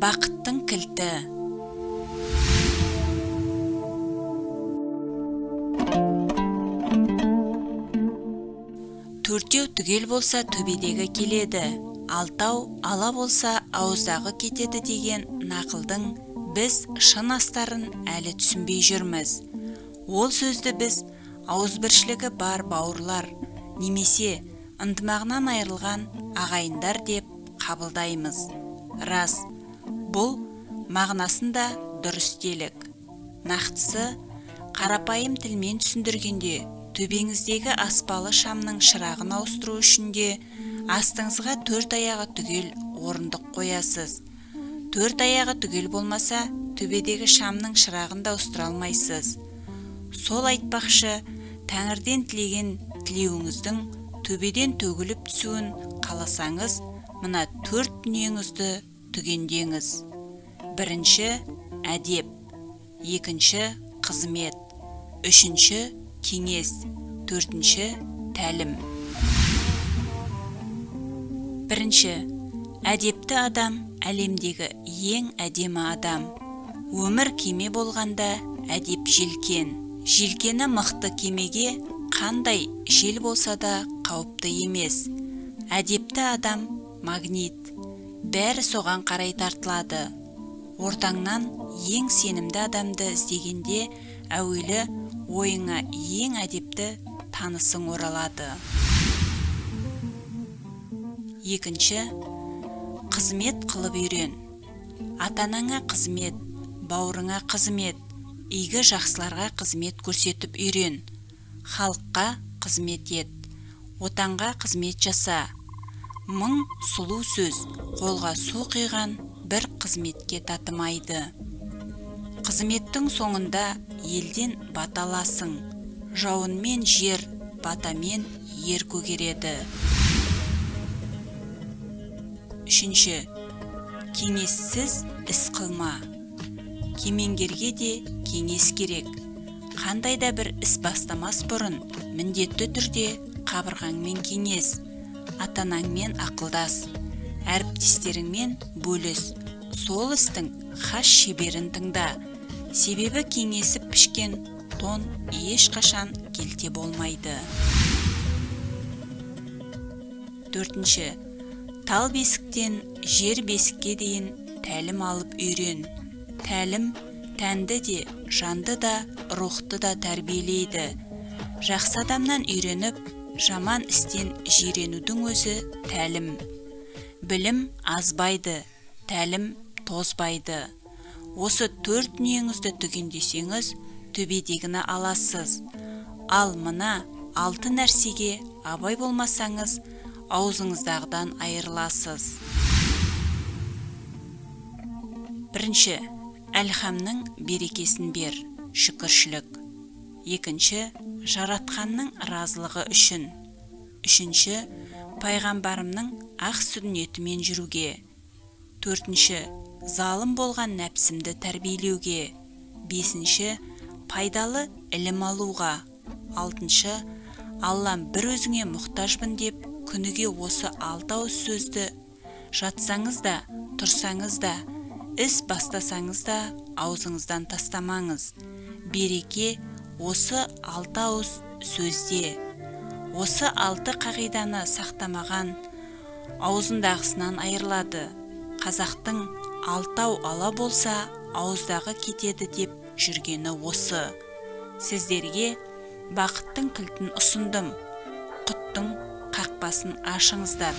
Бақыттың кілті. Төртеу түгел болса төбедегі келеді, алтау ала болса ауыздағы кетеді деген нақылдың біз шын астарын әлі түсінбей жүрміз. Ол сөзді біз ауызбіршілігі бар бауырлар немесе ынтымағынан айырылған ағайындар деп қабылдаймыз. Рас, бұл мағынасында дұрыс делік. Нақтысы, қарапайым тілмен түсіндіргенде, төбеңіздегі аспалы шамның шырағын ауыстыру үшін де астыңызға 4 аяғы түгел орындық қоясыз. 4 аяғы түгел болмаса, төбедегі шамның шырағын да ауыстыра алмайсыз. Сол айтпақшы, Тәңірден тілеген тілеуіңіздің төбеден төгіліп түсуін қаласаңыз, мына 4 дүниеңізді түгендеңіз. Бірінші – әдеп, екінші – қызмет, үшінші – кеңес, төртінші – тәлім. Бірінші – әдепті адам әлемдегі ең әдемі адам. Өмір кеме болғанда әдеп желкен. Желкені мықты кемеге қандай жел болса да қауіпті емес. Әдепті адам магнит. Бәрі соған қарай тартылады. Ортаңнан ең сенімді адамды іздегенде әуелі ойыңа ең әдепті танысың оралады. Екінші, қызмет қылып үйрен. Ата-анаңа қызмет, бауырыңа қызмет, игі жақсыларға қызмет көрсетіп үйрен. Халыққа қызмет ет, отанға қызмет жаса. Мың сұлу сөз қолға су құйған бір қызметке татымайды. Қызметтің соңында елден бата аласың. Жауынмен жер, батамен ер көгереді. Үшінші, кеңессіз іс қылма. Кемеңгерге де кеңес керек. Қандай да бір іс бастамас бұрын, міндетті түрде қабырғаңмен кеңес, ата-анаңмен ақылдас, әріптестеріңмен бөліс, сол істің хас шеберін тыңда. Себебі кеңесіп пішкен тон ешқашан келте болмайды. Төртінші, тал бесіктен жер бесікке дейін тәлім алып үйрен. Тәлім тәнді де, жанды да, рухты да тәрбиелейді. Жақсы адамнан үйреніп, жаман істен жиренудің өзі тәлім. Білім азбайды, тәлім тозбайды. Осы 4 дүниеңізді түгендесеңіз, төбедегіні аласыз. Ал мына 6 нәрсеге абай болмасаңыз, аузыңыздағыдан айырыласыз. Бірінші, әлхамның берекесін бер, шүкіршілік. Екінші, жаратқанның разылығы үшін. Үшінші, пайғамбарымның ақ сүтін етімен жүруге. Төртінші, залым болған нәпсімді тәрбиелеуге. Бесінші, пайдалы ілім алуға. Алтыншы, Аллам бір өзіңе мұқтажбын деп, күніге осы 6 ауыз сөзді жатсаңыз да, тұрсаңыз да, іс бастасаңыз да аузыңыздан тастамаңыз. Береке осы 6 ауыз сөзде. Осы 6 қағиданы сақтамаған аузындағысынан айырылады. Қазақтың 6 ала болса ауыздағы кетеді деп жүргені осы. Сіздерге бақыттың кілтін ұсындым. Құттың қақпасын ашыңыздар.